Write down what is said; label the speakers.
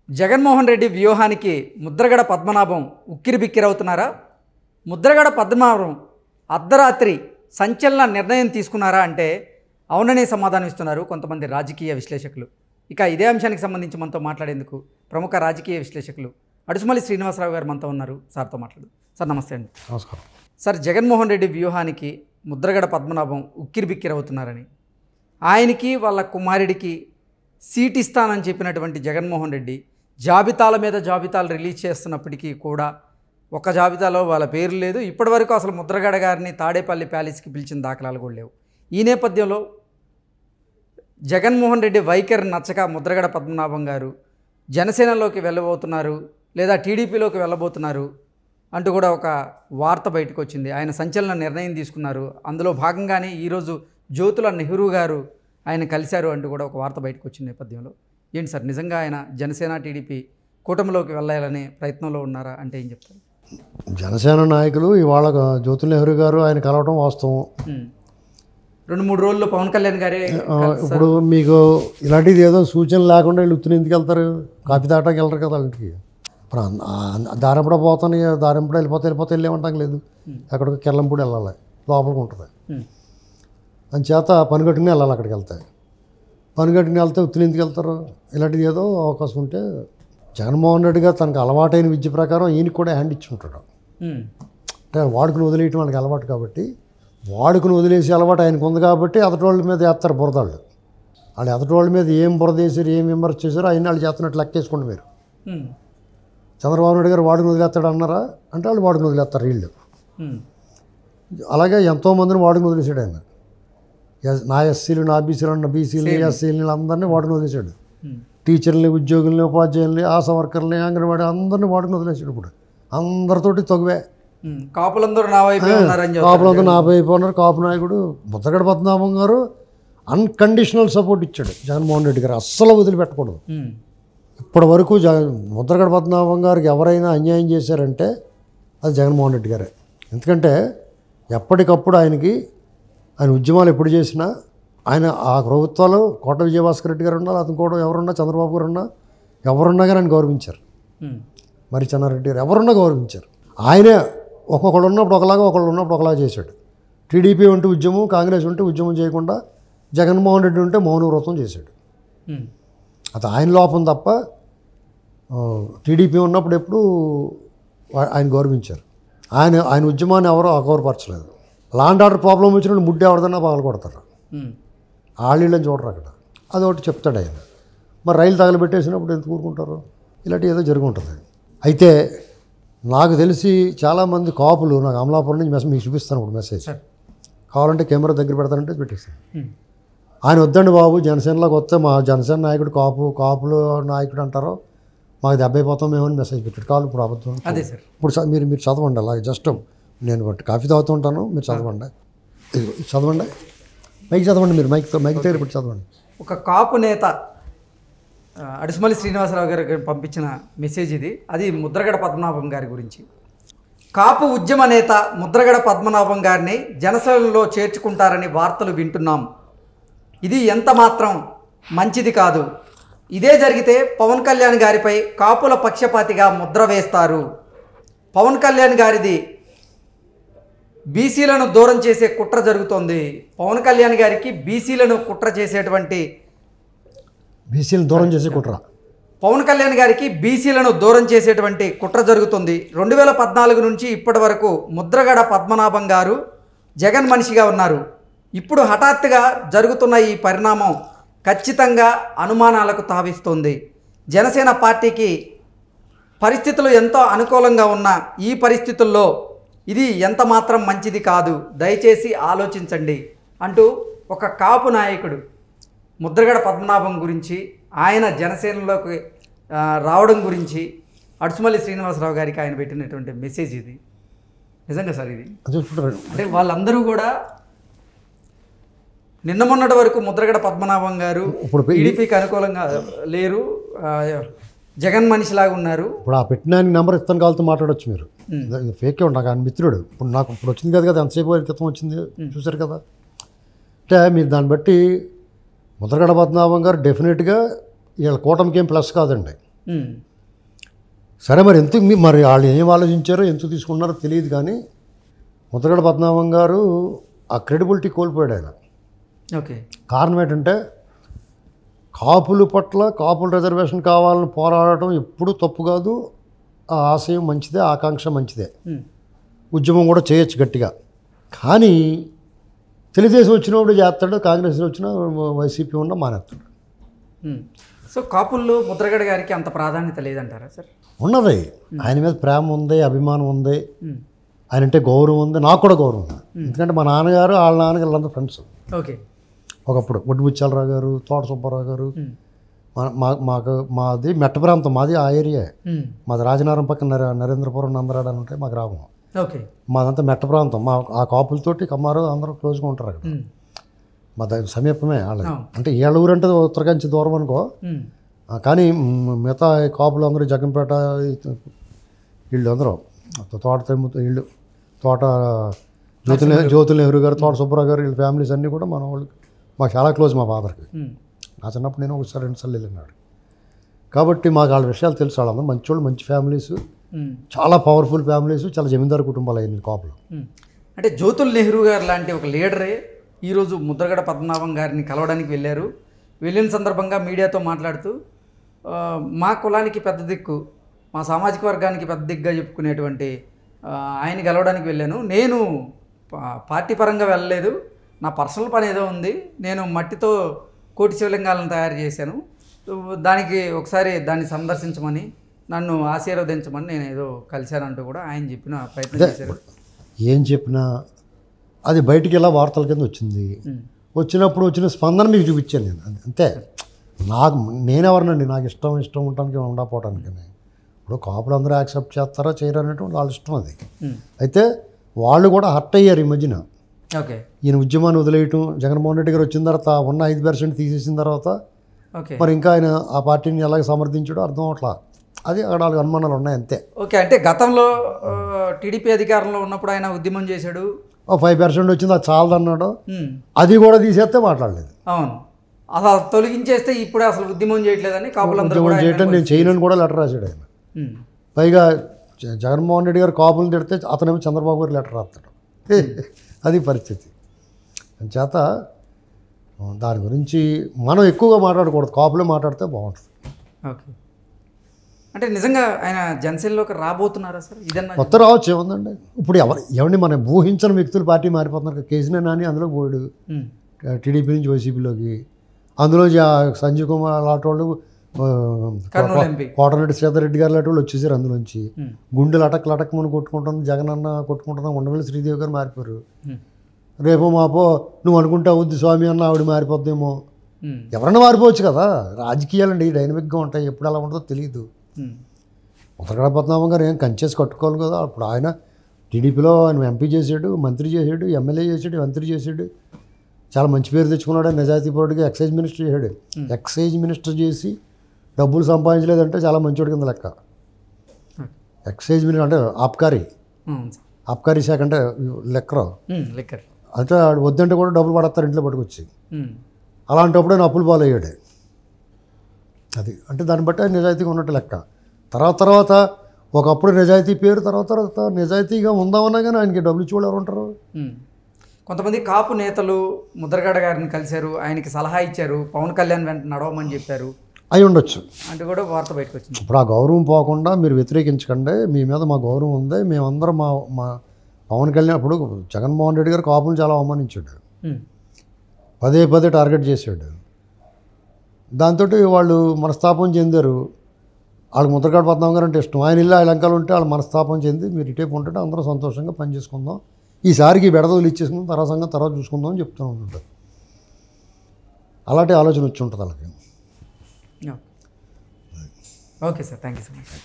Speaker 1: జగన్మోహన్ రెడ్డి వ్యూహానికి ముద్రగడ పద్మనాభం ఉక్కిరిబిక్కిరవుతున్నారా? ముద్రగడ పద్మనాభం అర్ధరాత్రి సంచలన నిర్ణయం తీసుకున్నారా అంటే అవుననే సమాధానం ఇస్తున్నారు కొంతమంది రాజకీయ విశ్లేషకులు. ఇక ఇదే అంశానికి సంబంధించి మనతో మాట్లాడేందుకు ప్రముఖ రాజకీయ విశ్లేషకులు అడుసుమల్లి శ్రీనివాసరావు గారు మనతో ఉన్నారు. సార్తో మాట్లాడు. సార్ నమస్తే అండి.
Speaker 2: నమస్కారం.
Speaker 1: సార్, జగన్మోహన్ రెడ్డి వ్యూహానికి ముద్రగడ పద్మనాభం ఉక్కిరిబిక్కిరవుతున్నారని, ఆయనకి వాళ్ళ కుమారుడికి సీట్ ఇస్తానని చెప్పినటువంటి జగన్మోహన్ రెడ్డి జాబితాల మీద జాబితాలు రిలీజ్ చేస్తున్నప్పటికీ కూడా ఒక జాబితాలో వాళ్ళ పేరు లేదు. ఇప్పటివరకు అసలు ముద్రగడ గారిని తాడేపల్లి ప్యాలెస్కి పిలిచిన దాఖలాలు కూడా లేవు. ఈ నేపథ్యంలో జగన్మోహన్ రెడ్డి వైఖరి నచ్చక ముద్రగడ పద్మనాభం గారు జనసేనలోకి వెళ్ళబోతున్నారు లేదా టీడీపీలోకి వెళ్ళబోతున్నారు అంటూ కూడా ఒక వార్త బయటకు వచ్చింది. ఆయన సంచలన నిర్ణయం తీసుకున్నారు. అందులో భాగంగానే ఈరోజు జ్యోతుల నెహ్రూ గారు ఆయన కలిశారు అంటూ కూడా ఒక వార్త బయటకు వచ్చిన నేపథ్యంలో ఏంటి సార్, నిజంగా ఆయన జనసేన టీడీపీ కూటమిలోకి వెళ్ళాలనే ప్రయత్నంలో ఉన్నారా అంటే ఏం చెప్తారు?
Speaker 2: జనసేన నాయకులు ఇవాళ జ్యోతుల నెహ్రూ గారు ఆయన కలవడం వాస్తవం.
Speaker 1: 2-3 రోజుల్లో పవన్ కళ్యాణ్ గారే
Speaker 2: ఇప్పుడు మీకు ఇలాంటిది ఏదో సూచన లేకుండా వీళ్ళు ఉత్తుని ఎందుకు వెళ్తారు? కాపీ తాటానికి వెళ్ళరు కదా వాళ్ళకి. ఇప్పుడు దారింపడ పోతాను, దారింపడ వెళ్ళిపోతే వెళ్ళేమంటాం లేదు. ఎక్కడికి కెల్లంపూడి వెళ్ళాలి, లోపలికి ఉంటుంది. అందుచేత పని కట్టుకుని వెళ్ళాలి. అక్కడికి వెళ్తాయి పని కట్టుకుని వెళ్తే ఉత్తుని ఎందుకు వెళ్తారు? ఇలాంటిది ఏదో అవకాశం ఉంటే జగన్మోహన్ రెడ్డి గారు తనకు అలవాటైన విద్య ప్రకారం ఈయనకి కూడా హ్యాండ్ ఇచ్చి ఉంటాడు. అంటే వాడుకుని వదిలేయటం వాళ్ళకి అలవాటు కాబట్టి, వాడుకుని వదిలేసి అలవాటు ఆయనకు ఉంది కాబట్టి ఎదటోళ్ళ మీద వేస్తారు బురదాళ్ళు. వాళ్ళు ఎదటోళ్ళ మీద ఏం బురద వేసారు, ఏం విమర్శ చేశారో ఆయన వాళ్ళు చేస్తున్నట్టు లెక్కేసుకోండి మీరు. చంద్రబాబు నాయుడు గారు వాడుకుని వదిలేస్తాడు అన్నారా అంటే వాళ్ళు వాడుకుని వదిలేస్తారు వీళ్ళు. అలాగే ఎంతోమందిని వాడుకుని వదిలేసాడు ఆయన. నా ఎస్సీలు, నా బీసీలు, నా బీసీలు, ఎస్సీలు అందరినీ వాడుకుని వదిలేశాడు. టీచర్లని, ఉద్యోగుల్ని, ఉపాధ్యాయుల్ని, ఆశా వర్కర్ని, అంగన్వాడీ అందరినీ వాడుకుని వదిలేసాడు. ఇప్పుడు అందరితోటి తగువే.
Speaker 1: కాపులందరూ నా వైపు
Speaker 2: ఉన్నారు. కాపు నాయకుడు ముద్రగడ పద్మనాభం గారు అన్కండిషనల్ సపోర్ట్ ఇచ్చాడు జగన్మోహన్ రెడ్డి గారు. అస్సలు వదిలిపెట్టకూడదు. ఇప్పటి వరకు ముద్రగడ పద్మనాభం గారికి ఎవరైనా అన్యాయం చేశారంటే అది జగన్మోహన్ రెడ్డి గారే. ఎందుకంటే ఎప్పటికప్పుడు ఆయన ఉద్యమాలు ఎప్పుడు చేసినా ఆయన ఆ ప్రభుత్వాలు కోట విజయభాస్కర్ రెడ్డి గారు ఉన్నా, అతను కూడా ఎవరున్నా, చంద్రబాబు గారు ఉన్నా, ఎవరున్నా కానీ ఆయన గౌరవించారు. మరి చెన్నారెడ్డి గారు ఎవరున్నా గౌరవించారు. ఆయనే ఒక్కొక్కడు ఉన్నప్పుడు ఒకలాగా, ఒకళ్ళు ఉన్నప్పుడు ఒకలాగా చేశాడు. టీడీపీ ఉంటే ఉద్యమం, కాంగ్రెస్ ఉంటే ఉద్యమం చేయకుండా జగన్మోహన్ రెడ్డి ఉంటే మౌన వ్రతం చేశాడు. అది ఆయన లోపం తప్ప టీడీపీ ఉన్నప్పుడు ఎప్పుడు ఆయన గౌరవించారు. ఆయన ఉద్యమాన్ని ఎవరో అగౌరవపరచలేదు. లాండ్ ఆర్డర్ ప్రాబ్లం వచ్చినప్పుడు ముడ్డు ఎవరిదన్నా పగలు కొడతారు. ఆళ్ళని చూడరు అక్కడ. అదొకటి చెప్తాడు ఆయన. మరి రైలు తగలబెట్టేసినప్పుడు ఎందుకు ఊరుకుంటారు? ఇలాంటివి ఏదో జరుగుంటుంది. అయితే నాకు తెలిసి చాలామంది కాపులు నాకు అమలాపురం నుంచి మీకు చూపిస్తాను ఇప్పుడు మెసేజ్. కావాలంటే కెమెరా దగ్గర పెడతానంటే పెట్టేస్తాను. ఆయన వద్దండి బాబు, జనసేనలోకి వస్తే మా జనసేన నాయకుడు కాపులు నాయకుడు అంటారో మాకు దెబ్బైపోతాం మేమని మెసేజ్ పెట్టాడు. కావాలి ఇప్పుడు అబద్ధం.
Speaker 1: అదే సార్.
Speaker 2: ఇప్పుడు మీరు చదవండి. అలాగే జస్ట్ నేను కాఫీ తాగుతూ ఉంటాను, మీరు చదవండి. చదవండి, మైక్ చదవండి. మీరు మైక్ దగ్గర ఇప్పుడు చదవండి.
Speaker 1: ఒక కాపు నేత అడుసుమల్లి శ్రీనివాసరావు గారికి పంపించిన మెసేజ్ ఇది. అది ముద్రగడ పద్మనాభం గారి గురించి. కాపు ఉద్యమ నేత ముద్రగడ పద్మనాభం గారిని జనసేనలో చేర్చుకుంటారని వార్తలు వింటున్నాం. ఇది ఎంత మాత్రం మంచిది కాదు. ఇదే జరిగితే పవన్ కళ్యాణ్ గారిపై కాపుల పక్షపాతిగా ముద్ర వేస్తారు. పవన్ కళ్యాణ్ గారిది బీసీలను దూరం చేసే కుట్ర జరుగుతోంది. పవన్ కళ్యాణ్ గారికి బీసీలను కుట్ర చేసేటువంటి పవన్ కళ్యాణ్ గారికి బీసీలను దూరం చేసేటువంటి కుట్ర జరుగుతుంది. 2014 నుంచి ఇప్పటి వరకు ముద్రగడ పద్మనాభం గారు జగన్ మనిషిగా ఉన్నారు. ఇప్పుడు హఠాత్తుగా జరుగుతున్న ఈ పరిణామం ఖచ్చితంగా అనుమానాలకు తావిస్తుంది. జనసేన పార్టీకి పరిస్థితులు ఎంతో అనుకూలంగా ఉన్న ఈ పరిస్థితుల్లో ఇది ఎంత మాత్రం మంచిది కాదు, దయచేసి ఆలోచించండి అంటూ ఒక కాపు నాయకుడు ముద్రగడ పద్మనాభం గురించి, ఆయన జనసేనలోకి రావడం గురించి అడుసుమల్లి శ్రీనివాసరావు గారికి ఆయన పెట్టినటువంటి మెసేజ్ ఇది. నిజంగా సార్ ఇది అంటే వాళ్ళందరూ కూడా నిన్న మొన్నటి వరకు ముద్రగడ పద్మనాభం గారు టీడీపీకి అనుకూలంగా లేరు, జగన్ మనిషిలాగా ఉన్నారు.
Speaker 2: ఇప్పుడు ఆ పెట్టిన నెంబర్ ఇస్తాను కావాలతో మాట్లాడవచ్చు మీరు. ఫేకే నాకు ఆయన మిత్రుడు. ఇప్పుడు నాకు ఇప్పుడు వచ్చింది కదా ఎంతసేపు క్రితం వచ్చింది చూసారు కదా. అంటే మీరు దాన్ని బట్టి ముద్రగడ పద్మనాభం గారు డెఫినెట్గా వీళ్ళ కూటమికి ఏం ప్లస్ కాదండి. సరే మరి ఎందుకు మరి వాళ్ళు ఏం ఆలోచించారో ఎందుకు తీసుకున్నారో తెలియదు, కానీ ముద్రగడ పద్మనాభం గారు ఆ క్రెడిబిలిటీ కోల్పోయాడు ఆయన.
Speaker 1: ఓకే.
Speaker 2: కారణం ఏంటంటే కాపుల పట్ల కాపుల రిజర్వేషన్ కావాలని పోరాడటం ఎప్పుడూ తప్పు కాదు, ఆ ఆశయం మంచిదే, ఆకాంక్ష మంచిదే, ఉద్యమం కూడా చేయొచ్చు గట్టిగా. కానీ తెలుగుదేశం వచ్చినప్పుడు చేస్తాడు, కాంగ్రెస్ వచ్చినా వైసీపీ ఉన్న మానేస్తాడు.
Speaker 1: సో కాపుల్లో ముద్రగడ గారికి అంత ప్రాధాన్యత లేదంటారా సార్?
Speaker 2: ఉన్నది, ఆయన మీద ప్రేమ ఉంది, అభిమానం ఉంది, ఆయన అంటే గౌరవం ఉంది, నాకు కూడా గౌరవం ఉంది. ఎందుకంటే మా నాన్నగారు వాళ్ళ నాన్నగారు వాళ్ళంతా ఫ్రెండ్స్.
Speaker 1: ఓకే.
Speaker 2: ఒకప్పుడు ఒడ్డు బుచ్చాలరావు గారు, తోట సుబ్బారావు గారు, మాది మెట్ట ప్రాంతం, మాది ఆ ఏరియా, మాది రాజనగరం పక్కన నరేంద్రపురం నందరాడు అని ఉంటాయి మా గ్రామం.
Speaker 1: ఓకే.
Speaker 2: మాదంతా మెట్ట ప్రాంతం, ఆ కాపులతోటి కమ్మారు అందరూ క్లోజ్గా ఉంటారు అక్కడ. మా దగ్గర సమీపమే వాళ్ళది, అంటే ఏళ్ళ ఊరంటే ఉత్తరకంచి దూరం అనుకో, కానీ మిగతా కాపులు అందరూ జగంపేట వీళ్ళు అందరూ తోట వీళ్ళు తోట జ్యోతుల నెహ్రూ గారు, తోట సుబ్బారావు గారు, వీళ్ళ ఫ్యామిలీస్ అన్నీ కూడా మన వాళ్ళకి మాకు చాలా క్లోజ్ మా ఫాదర్కి. నా చిన్నప్పుడు నేను ఒకసారి 2 సార్లు వెళ్ళినాడు, కాబట్టి మాకు వాళ్ళ విషయాలు తెలుసు. వాళ్ళందరూ మంచోళ్ళు, మంచి ఫ్యామిలీస్, చాలా పవర్ఫుల్ ఫ్యామిలీస్, చాలా జమీందారు కుటుంబాలు అయింది కాపులు.
Speaker 1: అంటే జ్యోతుల్ నెహ్రూ గారు లాంటి ఒక లీడరే ఈరోజు ముద్రగడ పద్మనాభం గారిని కలవడానికి వెళ్ళారు. వెళ్ళిన సందర్భంగా మీడియాతో మాట్లాడుతూ మా కులానికి పెద్ద దిక్కు, మా సామాజిక వర్గానికి పెద్ద దిగ్గా చెప్పుకునేటువంటి ఆయన కలవడానికి వెళ్ళాను. నేను పార్టీ పరంగా వెళ్ళలేదు, నా పర్సనల్ పని ఏదో ఉంది, నేను మట్టితో కోటి శివలింగాలను తయారు చేశాను, దానికి ఒకసారి దాన్ని సందర్శించమని, నన్ను ఆశీర్వదించమని నేను ఏదో కలిశానంటూ కూడా ఆయన చెప్పిన ప్రయత్నం చేశారు.
Speaker 2: ఏం చెప్పినా అది బయటికి ఇలా వార్తల కింద వచ్చింది. వచ్చినప్పుడు వచ్చిన స్పందన మీకు చూపించాను నేను, అంతే. నేనెవరినండి, నాకు ఇష్టం ఉండటానికి ఉండకపోవటానికి. ఇప్పుడు కాపులు అందరూ యాక్సెప్ట్ చేస్తారా చేయరా అనేటువంటి వాళ్ళ ఇష్టం అది. అయితే వాళ్ళు కూడా హర్ట్ అయ్యారు ఈ మధ్యన.
Speaker 1: ఓకే.
Speaker 2: ఈయన ఉద్యమాన్ని వదిలేయటం, జగన్మోహన్ రెడ్డి గారు వచ్చిన తర్వాత ఉన్న 5% తీసేసిన తర్వాత
Speaker 1: ఓకే,
Speaker 2: మరి ఇంకా ఆయన ఆ పార్టీని ఎలాగ సమర్థించాడో అర్థం అవట్లా. అది అక్కడ వాళ్ళకి అనుమానాలు ఉన్నాయి, అంతే.
Speaker 1: ఓకే. అంటే గతంలో టీడీపీ అధికారంలో ఉన్నప్పుడు ఆయన ఉద్యమం చేశాడు,
Speaker 2: 5% వచ్చింది, అది చాలదన్నాడు, అది కూడా తీసేస్తే మాట్లాడలేదు.
Speaker 1: అవును, అసలు తొలగించేస్తే ఇప్పుడు అసలు ఉద్యమం చేయట్లేదని కాపులందరూ
Speaker 2: ఉద్యమం చేయటం నేను చేయనని కూడా లెటర్ రాశాడు ఆయన. పైగా జగన్మోహన్ రెడ్డి గారు కాపులు తిడితే అతనేమో చంద్రబాబు గారు లెటర్ రాస్తాడు. అది పరిస్థితి. చేత దాని గురించి మనం ఎక్కువగా మాట్లాడకూడదు, కాపులే మాట్లాడితే బాగుంటుంది.
Speaker 1: ఓకే. అంటే నిజంగా ఆయన జనసేనలోకి రాబోతున్నారా సార్? ఇదన్నా
Speaker 2: కొత్త రావచ్చు, ఏముందండి. ఇప్పుడు ఎవరిని మనం ఊహించని వ్యక్తులు పార్టీ మారిపోతున్నారు. కేసీఆర్ నాని అందులో పోయాడు టీడీపీ నుంచి వైసీపీలోకి, అందులో సంజీవ్ కుమార్ లాంటి వాళ్ళు, కోటరెడ్డి శ్రీధర్ రెడ్డి గారు లాంటి వాళ్ళు వచ్చేసారు అందులోంచి. గుండెలు అటక్మని కొట్టుకుంటుంది, జగన్ అన్న కొట్టుకుంటున్నా, ఉండవల్లి శ్రీదేవి గారు మారిపోయారు. రేపో మాపో నువ్వు అనుకుంటా అవుద్ది స్వామి అన్న ఆవిడ మారిపోద్దేమో. ఎవరన్నా మారిపోవచ్చు కదా, రాజకీయాలండి డైనమిక్గా ఉంటాయి, ఎప్పుడు అలా ఉంటుందో తెలియదు. ముద్రగడ పద్మనాభం గారు ఏం కంచేసి కట్టుకోవాలి కదా. అప్పుడు ఆయన టీడీపీలో ఆయన ఎంపీ చేశాడు, మంత్రి చేశాడు, ఎమ్మెల్యే చేశాడు, మంత్రి చేశాడు, చాలా మంచి పేరు తెచ్చుకున్నాడు. నిజాయితీ పరుడిగా ఎక్సైజ్ మినిస్టర్ చేశాడు. ఎక్సైజ్ మినిస్టర్ చేసి డబ్బులు సంపాదించలేదంటే చాలా మంచోడి కింద లెక్క. ఎక్సైజ్ మినిస్టర్ అంటే ఆబ్కారీ శాఖ అంటే లెక్కరు, అంటే వద్దంటే కూడా డబ్బులు పడతారు ఇంట్లో పట్టుకొచ్చి. అలాంటప్పుడు ఆయన అప్పులు పాలయ్యాడు. అది అంటే దాన్ని బట్టి ఆయన నిజాయితీగా ఉన్నట్టు లెక్క. తర్వాత ఒకప్పుడు నిజాయితీ పేరు, తర్వాత నిజాయితీగా ఉందామన్నా కానీ ఆయనకి డబ్బులు ఇచ్చి వాళ్ళు ఎవరు ఉంటారు?
Speaker 1: కొంతమంది కాపు నేతలు ముద్రగడ గారిని కలిశారు, ఆయనకి సలహా ఇచ్చారు, పవన్ కళ్యాణ్ వెంట నడవమని చెప్పారు,
Speaker 2: అయి ఉండొచ్చు
Speaker 1: అంటే కూడా వార్త బయటకు వచ్చింది.
Speaker 2: ఇప్పుడు ఆ గౌరవం పోకుండా మీరు వ్యతిరేకించకండి, మీ మీద మా గౌరవం ఉంది, మేమందరం మా పవన్ కళ్యాణ్. అప్పుడు జగన్మోహన్ రెడ్డి గారు కాపులను చాలా అవమానించాడు, పదే టార్గెట్ చేశాడు. దాంతో వాళ్ళు మనస్తాపం చెందారు. వాళ్ళకి ముద్రగడ పద్మనాభం గారు అంటే ఇష్టం, ఆయన ఇల్లు ఆయన లంకలు ఉంటే వాళ్ళు మనస్తాపం చెంది మీరు ఇటేపు ఉంటే అందరూ సంతోషంగా పనిచేసుకుందాం, ఈసారికి బెడదలు ఇచ్చేసుకుందాం, తర్వాత చూసుకుందాం అని చెప్తూ ఉంటారు. అలాంటి ఆలోచన వచ్చి ఉంటుంది వాళ్ళకి.
Speaker 1: Okay sir, thank you so much.